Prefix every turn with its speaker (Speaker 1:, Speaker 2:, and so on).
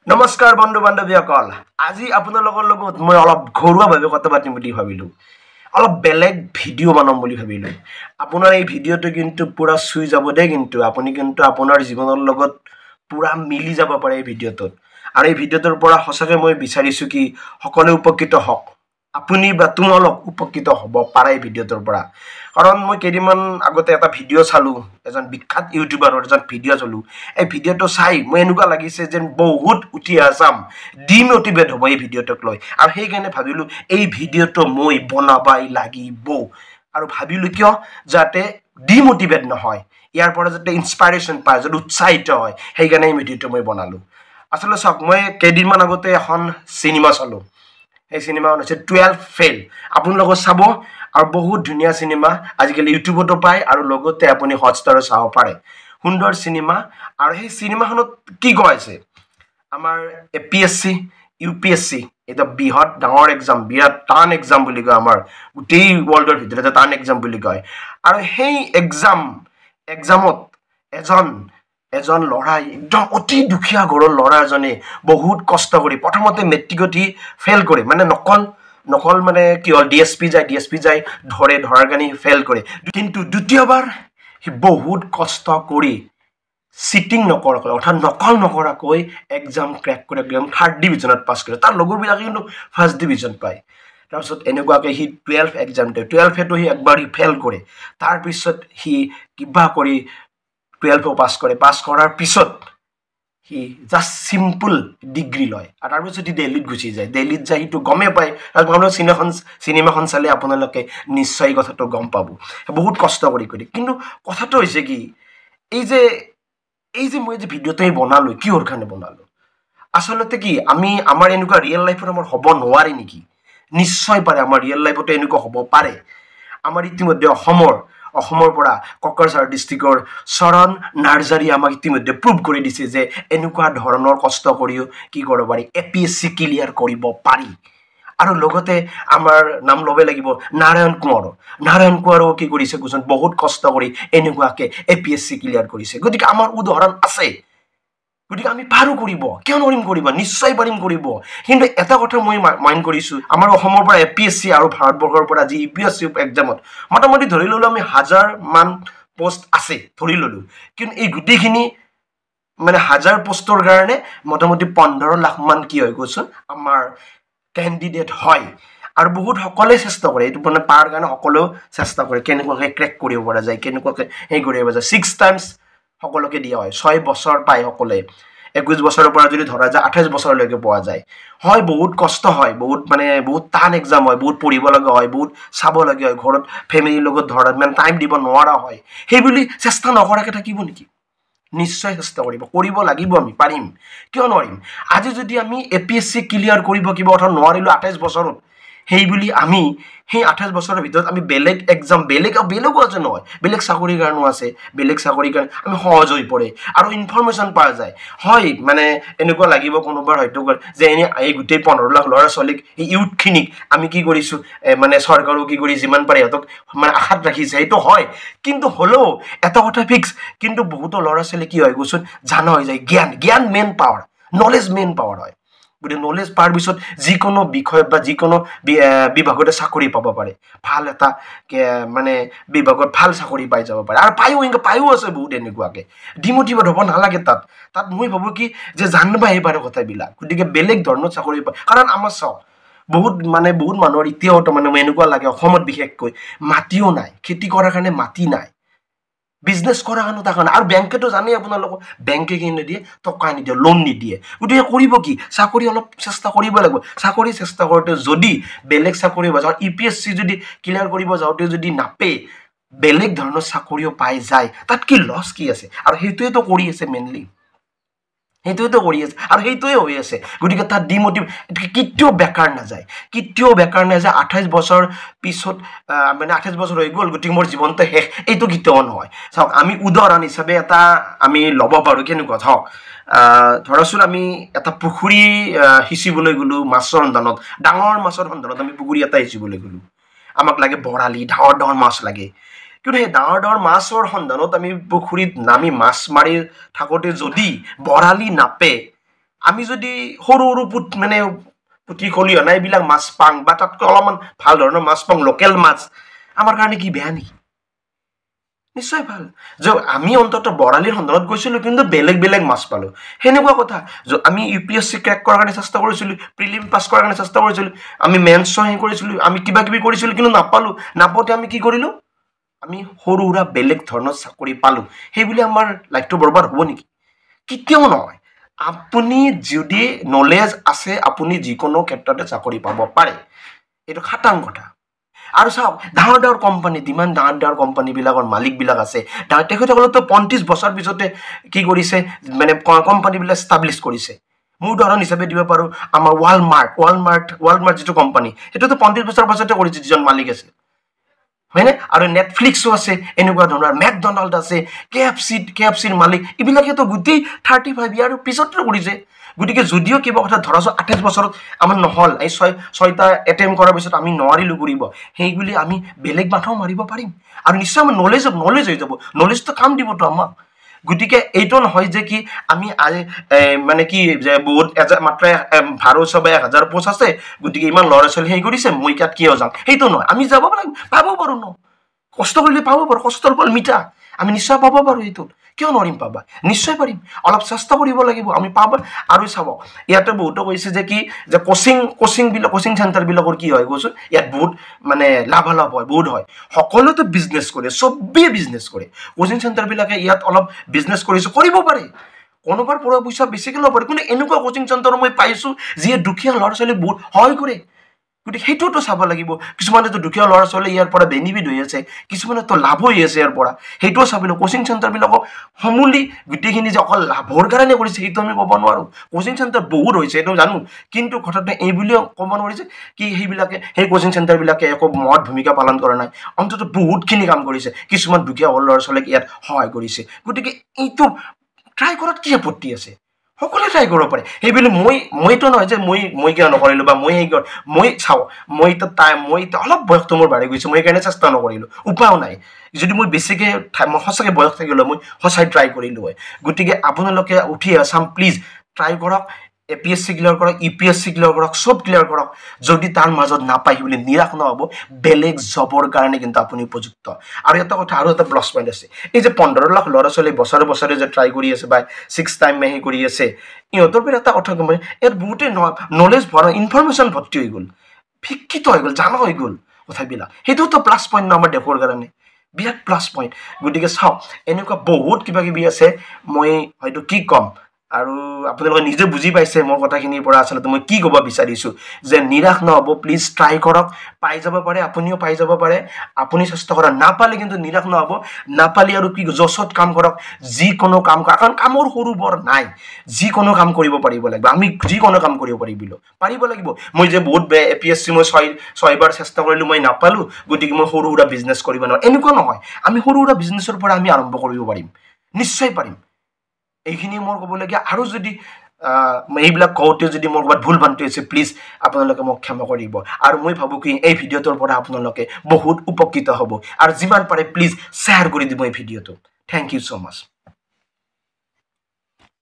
Speaker 1: নমস্কাৰ বন্ধু বান্ধৱীসকল আজি আপোনালোকৰ লগত মই অলপ ঘৰুৱাভাৱে কথা পাতিম বুলি ভাবিলোঁ অলপ বেলেগ ভিডিঅ' বনাম বুলি ভাবিলোঁ আপোনাৰ এই ভিডিঅ'টো কিন্তু পুৰা চুই যাব দেই কিন্তু আপুনি কিন্তু আপোনাৰ জীৱনৰ লগত পুৰা মিলি যাব পাৰে এই ভিডিঅ'টোত আৰু এই ভিডিঅ'টোৰ পৰা সঁচাকৈ মই বিচাৰিছোঁ কি সকলোৱে উপকৃত হওক আপুনি বা তোমালোক উপকৃত হ'ব পাৰে এই ভিডিঅ'টোৰ পৰা কাৰণ মই কেইদিনমান আগতে এটা ভিডিঅ' চালোঁ এজন বিখ্যাত ইউটিউবাৰৰ এজন ভিডিঅ' চালোঁ এই ভিডিঅ'টো চাই মই এনেকুৱা লাগিছে যেন বহুত উঠি আছাম ডিমোটিভেট হ'ব এই ভিডিঅ'টোক লৈ আৰু সেইকাৰণে ভাবিলোঁ এই ভিডিঅ'টো মই বনাবাই লাগিব আৰু ভাবিলোঁ কিয় যাতে ডিমোটিভেট নহয় ইয়াৰ পৰা যাতে ইনস্পাইৰেশ্যন পায় যাতে উৎসাহিত হয় সেইকাৰণে এই ভিডিঅ'টো মই বনালোঁ আচলতে চাওক মই কেইদিনমান আগতে এখন চিনেমা চালোঁ এই চিনেমাখন হৈছে 12 ফেইল আপোনালোকে চাব আৰু বহুত ধুনীয়া চিনেমা আজিকালি ইউটিউবতো পায় আৰু লগতে আপুনি হটষ্টাৰত চাব পাৰে সুন্দৰ চিনেমা আৰু সেই চিনেমাখনত কি কৈছে আমাৰ এপিএসসি ইউপিএসসি এটা বৃহৎ ডাঙৰ এক্সাম বিৰাট টান এক্সাম বুলি কয় আমাৰ গোটেই ৱৰ্ল্ডৰ ভিতৰতে টান এক্সাম বুলি কয় আৰু সেই এক্সামত এজন ল'ৰা একদম অতি দুখীয়া ঘৰৰ ল'ৰা এজনে বহুত কষ্ট কৰি প্ৰথমতে মেট্ৰিকত সি ফেইল কৰে মানে নকল মানে কি হ'ল ডিএসপি যায় ধৰাৰ কাৰণে ফেইল কৰে কিন্তু দ্বিতীয়বাৰ সি বহুত কষ্ট কৰি চিটিং নকৰাকৈ অৰ্থাৎ নকল নকৰাকৈ এক্সাম ক্ৰেক কৰি একদম 3rd ডিভিজনত পাছ কৰে তাৰ লগৰবিলাকে কিন্তু 1st ডিভিজন পায় তাৰপিছত এনেকুৱাকৈ সি 12 এক্সাম দিয়ে 12এটো সি একবাৰ সি ফেইল কৰে তাৰপিছত সি কিবা কৰি 12 পাছ কৰাৰ পিছত সি জাষ্ট সিম্পল ডিগ্ৰী লয় আৰু তাৰপিছত সি দিল্লীত গুচি যায় দিল্লীত যাই সিটো গমেই পায় আপোনালোকে চিনেমাখন চালে আপোনালোকে নিশ্চয় কথাটো গম পাব বহুত কষ্ট কৰি কিন্তু কথাটো হৈছে কি এই যে মই যে ভিডিঅ'টো বনালোঁ কিহৰ কাৰণে বনালোঁ আচলতে কি আমাৰ এনেকুৱা ৰিয়েল লাইফত আমাৰ হ'ব নোৱাৰে নেকি নিশ্চয় পাৰে আমাৰ ৰিয়েল লাইফতো এনেকুৱা হ'ব পাৰে আমাৰ ইতিমধ্যে অসমৰ পৰা কোকৰাঝাৰ ডিষ্ট্ৰিক্টৰ চৰণ নাৰ্জাৰী আমাক ইতিমধ্যে প্ৰুভ কৰি দিছে যে এনেকুৱা ধৰণৰ কষ্ট কৰিও কি কৰিব পাৰি এপিএসসি ক্লিয়াৰ কৰিব পাৰি আৰু লগতে আমাৰ নাম ল'ব লাগিব নাৰায়ণ কোঁৱৰো কি কৰিছে কুজন বহুত কষ্ট কৰি এনেকুৱাকে এপিএসসি ক্লিয়াৰ কৰিছে গতিকে আমাৰ উদাহৰণ আছে গতিকে আমি পাৰো কৰিব কিয় নোৱাৰিম কৰিব নিশ্চয় পাৰিম কৰিব কিন্তু এটা কথা মই মাইণ্ড কৰিছোঁ আমাৰ অসমৰ পৰা এপিএসসি আৰু ভাৰতবৰ্ষৰ পৰা যি ইউপিএসসি এক্সামত মোটামুটি ধৰি ল'লো আমি 1000 মান পোষ্ট আছে ধৰি ল'লো কিন্তু এই গোটেইখিনি মানে 1000 পোষ্টৰ কাৰণে মোটামুটি 15 লাখ মান কি হৈ গৈছে আমাৰ কেণ্ডিডেট হয় আৰু বহুত সকলে চেষ্টা কৰে এইটো মানে পাৰ কাৰণে সকলেও চেষ্টা কৰে কেনেকুৱাকৈ ক্ৰেক কৰিব পৰা যায় কেনেকুৱাকৈ সেই কৰিব পৰা যায় 6 টাইমছ সকলোকে দিয়া হয় 6 বছৰ পায় সকলে 21 বছৰৰ পৰা যদি ধৰা যায় 28 বছৰলৈকে পোৱা যায় হয় বহুত কষ্ট হয় বহুত টান এক্সাম হয় বহুত পঢ়িব লগা হয় বহুত চাব লগা হয় ঘৰত ফেমিলিৰ লগত ধৰা মানে টাইম দিব নোৱাৰা হয় সেই বুলি চেষ্টা নকৰাকৈ থাকিব নেকি নিশ্চয় চেষ্টা কৰিব লাগিব আমি পাৰিম কিয় নোৱাৰিম আজি যদি আমি এপিএসসি ক্লিয়াৰ কৰিব কিবা অৰ্থ নোৱাৰিলো 28 বছৰত সেই বুলি আমি সেই 28 বছৰৰ ভিতৰত আমি বেলেগ এক্সাম বেলেগো আছে নহয় বেলেগ চাকৰিৰ কাৰণেও আছে বেলেগ চাকৰিৰ কাৰণে আমি সহজ হৈ পৰে আৰু ইনফৰমেশ্যন পোৱা যায় হয় মানে এনেকুৱা লাগিব কোনোবাৰ হয়তো যে এই গোটেই 15 লাখ ল'ৰা ছোৱালীক এই ইউথখিনিক আমি কি কৰিছোঁ মানে চৰকাৰো কি কৰি যিমান পাৰে সিহঁতক মানে আশাত ৰাখিছে সেইটো হয় কিন্তু হ'লেও এটা কথা ফিক্স কিন্তু বহুতো ল'ৰা ছোৱালী কি হয় গৈছোঁ জানা হৈ যায় জ্ঞান main power knowledge main power হয় গতিকে নলেজ পাৰ পিছত যিকোনো বিষয় বা যিকোনো বিভাগতে চাকৰি পাব পাৰে ভাল এটা মানে বিভাগত ভাল চাকৰি পাই যাব পাৰে আৰু পায়ো আছে বহুত এনেকুৱাকে ডিমোটিভেট হ'ব নালাগে তাত মই ভাবোঁ কি যে জানিব পাৰে কথাবিলাক গতিকে বেলেগ ধৰণৰ চাকৰি পায় কাৰণ আমাৰ চাওক বহুত মানুহৰ এতিয়াও মানে এনেকুৱা লাগে অসমত বিশেষকৈ মাটিও নাই খেতি কৰাৰ কাৰণে মাটি নাই বিজনেছ কৰাৰ কাৰণে তাৰ কাৰণে আৰু বেংকেতো জানেই আপোনালোকক বেংকে কি নিদিয়ে টকা নিদিয়ে লোন নিদিয়ে গতিকে কৰিব কি চাকৰি অলপ চেষ্টা কৰিব লাগিব চাকৰি চেষ্টা কৰোঁতে যদি বেলেগ চাকৰি পাই যাওঁ ইউপিএসসি যদি ক্লিয়াৰ কৰিব যাওঁতে যদি নাপে বেলেগ ধৰণৰ চাকৰিও পাই যায় তাত কি লছ কি আছে আৰু সেইটোৱেতো কৰি আছে মেইনলি আৰু সেইটোৱে হৈ আছে গতিকে তাত কেতিয়াও বেকাৰ নাযায় 28 বছৰ পিছত মানে 28 বছৰ হৈ গ'ল গতিকে মোৰ জীৱনটো শেষ এইটো কেতিয়াও নহয় চাওক আমি উদাহৰণ হিচাপে এটা আমি ল'ব পাৰোঁ কেনেকুৱা চাওক ধৰাচোন আমি এটা পুখুৰী সিঁচিবলৈ গ'লোঁ মাছৰ সন্ধানত ডাঙৰ মাছৰ সন্ধানত আমি পুখুৰী এটা সিঁচিবলৈ গ'লোঁ আমাক লাগে বৰালি ডাঙৰ মাছ লাগে কিন্তু সেই ডাঙৰ মাছৰ সন্ধানত আমি পুখুৰীত নামি মাছ মাৰি থাকোঁতে যদি বৰালি নাপে আমি যদি সৰু সৰু মানে পুঠি খলিহনা এইবিলাক মাছ পাং বা তাতকৈ অলপমান ভাল ধৰণৰ মাছ পাং লোকেল মাছ আমাৰ কাৰণে কি বেয়া নেকি নিশ্চয় ভাল যে আমি অন্তত বৰালিৰ সন্ধানত গৈছিলো কিন্তু বেলেগ বেলেগ মাছ পালো সেনেকুৱা কথা আমি UPSC ক্ৰেক কৰাৰ কাৰণে চেষ্টা কৰিছিলো প্ৰিলিম পাছ কৰাৰ কাৰণে চেষ্টা কৰিছিলো আমি মেন্স হে কৰিছিলো আমি কিবা কিবি কৰিছিলো কিন্তু নাপালো নাপাওঁতে আমি কি কৰিলো আমি সৰু সুৰা বেলেগ ধৰণৰ চাকৰি পালো সেইবুলি আমাৰ লাইফটো বৰবাদ হ'ব নেকি কেতিয়াও নহয় আপুনি যদি নলেজ আছে আপুনি যিকোনো ক্ষেত্ৰতে চাকৰি পাব পাৰে এইটো খাটাং কথা আৰু চাওক ডাঙৰ ডাঙৰ কোম্পানী যিমান ডাঙৰ ডাঙৰ কোম্পানীবিলাকৰ মালিকবিলাক আছে তেখেতসকলেতো 35 বছৰ পিছতে কি কৰিছে মানে কোম্পানীবিলাক ষ্টাব্লিছ কৰিছে মোৰ উদাহৰণ হিচাপে দিব পাৰোঁ আমাৰ ৱালমাৰ্ট যিটো কোম্পানী সেইটোতো 35 বছৰ পাছতে কৰিছে যিজন মালিক আছে হয়নে আৰু নেটফ্লিক্সো আছে এনেকুৱা ধৰণৰ মেকডনাল্ড আছে KFCৰ মালিক এইবিলাকেতো গোটেই 35 ইয়াৰ পিছতে কৰিছে গতিকে যদিও কিবা কথা ধৰাছো 28 বছৰত আমাৰ নহল এই ছয়টা এটেম্প কৰাৰ পিছত আমি নোৱাৰিলো কৰিব সেইবুলি আমি বেলেগ মাথাও মাৰিব পাৰিম আৰু নিশ্চয় আমাৰ নলেজ হৈ যাব নলেজটো কাম দিবতো আমাক গতিকে এইটো নহয় যে কি আমি মানে কি যে বহুত মাত্ৰ 1200 বা 1000 পোষ্ট আছে গতিকে ইমান ল'ৰা ছোৱালী হেৰি কৰিছে মই ইয়াত কিয় যাম সেইটো নহয় আমি যাব লাগিব পাব পাৰো ন কষ্ট কৰিলে পাব পাৰো কষ্টৰ ফল মিঠা আমি নিশ্চয় পাব পাৰো এইটো কিয় নোৱাৰিম পাবা নিশ্চয় পাৰিম অলপ চেষ্টা কৰিব লাগিব আমি পাব আৰু চাব ইয়াতে বহুতো কৈছে যে কি যে কোচিং চেণ্টাৰ বিলাকৰ কি হয় কৈছো ইয়াত বহুত মানে লাভালাভ হয় বহুত হয় সকলোতে বিজনেছ কৰে চবেই বিজনেছ কৰে কোচিং চেণ্টাৰ বিলাকে ইয়াত অলপ বিজনেছ কৰিছে কৰিব পাৰে কোনোবাৰ পৰা পইচা বেছিকৈ ল'ব পাৰে কিন্তু এনেকুৱা কোচিং চেণ্টাৰ মই পাইছোঁ যিয়ে দুখীয়া ল'ৰা ছোৱালী বহুত সহায় কৰে গতিকে সেইটোতো চাব লাগিব কিছুমানেতো দুখীয়া ল'ৰা ছোৱালী ইয়াৰ পৰা বেনিফিট হৈ আছে কিছুমানেতো লাভ হৈ আছে ইয়াৰ পৰা সেইটোও চাবিলো কোচিং চেণ্টাৰবিলাকক সমূলি গোটেইখিনি যে অকল লাভৰ কাৰণে কৰিছে সেইটো আমি ক'ব নোৱাৰোঁ কোচিং চেণ্টাৰ বহুত হৈছে এইটো জানো কিন্তু কথাটো এই বুলিও ক'ব নোৱাৰিছে কি সেইবিলাকে সেই কোচিং চেণ্টাৰবিলাকে একো মহৎ ভূমিকা পালন কৰা নাই অন্ততঃ বহুতখিনি কাম কৰিছে কিছুমান দুখীয়া ল'ৰা ছোৱালীক ইয়াত সহায় কৰিছে গতিকে এইটো ট্ৰাই কৰাত কি আপত্তি আছে সকলোৱে ট্ৰাই কৰিব পাৰে সেইবুলি মইতো নহয় যে মই কিয় নকৰিলোঁ বা মই চাওঁ মই অলপ বয়সটো মোৰ বাঢ়ি গৈছে মই সেইকাৰণে চেষ্টা নকৰিলোঁ উপায়ো নাই যদি মই বেছিকৈ মই সঁচাকৈ বয়স থাকিলে মই সঁচাই ট্ৰাই কৰিলোঁ হয় গতিকে আপোনালোকে উঠি আছাম প্লিজ ট্ৰাই কৰক APSC ক্লিয়াৰ কৰক UPSC ক্লিয়াৰ কৰক চব ক্লিয়াৰ কৰক যদি তাৰ মাজত নাপায় বুলি নিৰাশ নহ'ব বেলেগ জবৰ কাৰণে কিন্তু আপুনি উপযুক্ত আৰু এটা কথা আৰু এটা প্লাছ পইণ্ট আছে এই যে 15 লাখ ল'ৰা ছোৱালী বছৰে যে ট্ৰাই কৰি আছে বা 6 টাইম মেহি কৰি আছে ইহঁতৰ পৰা এটা কথা গম ইয়াত বহুতে নলেজ ভৰা ইনফৰমেশ্যন ভৰ্তি হৈ গ'ল শিক্ষিত হৈ গ'ল জানা হৈ গ'ল কথাবিলাক সেইটোতো প্লাছ পইণ্ট ন আমাৰ দেশৰ কাৰণে বিৰাট প্লাছ পইণ্ট গতিকে চাওক এনেকুৱা বহুত কিবা কিবি আছে মই হয়তো কি ক'ম আৰু আপোনালোকে নিজে বুজি পাইছে মোৰ কথাখিনিৰ পৰা আচলতে মই কি ক'ব বিচাৰিছোঁ যে নিৰাশ নহ'ব প্লিজ ট্ৰাই কৰক পাই যাব পাৰে আপুনিও পাই যাব পাৰে আপুনি চেষ্টা কৰা নাপালে কিন্তু নিৰাশ নহ'ব নাপালে আৰু কি জছত কাম কৰক যিকোনো কাম কাৰণ কামৰ সৰু বৰ নাই যিকোনো কাম কৰিব পাৰিব লাগিব আমি যিকোনো কাম কৰিব পাৰিব লাগিব মই যে বহুত APSC মই 6 বাৰ চেষ্টা কৰিলোঁ মই নাপালোঁ গতিকে মই সৰু সুৰা বিজনেছ কৰিব নোৱাৰোঁ এনেকুৱা নহয় আমি সৰু সুৰা বিজনেছৰ পৰা আমি আৰম্ভ কৰিব পাৰিম নিশ্চয় পাৰিম এইখিনি মোৰ ক'বলগীয়া আৰু যদি এইবিলাক কওঁতে যদি মোৰ ক'ৰবাত ভুল ভ্ৰান্তি হৈছে প্লিজ আপোনালোকে মোক ক্ষমা কৰিব আৰু মই ভাবোঁ কি এই ভিডিঅ'টোৰ পৰা আপোনালোকে বহুত উপকৃত হ'ব আৰু যিমান পাৰে প্লিজ শ্বেয়াৰ কৰি দিব এই ভিডিঅ'টো থেংক ইউ ছ' মাছ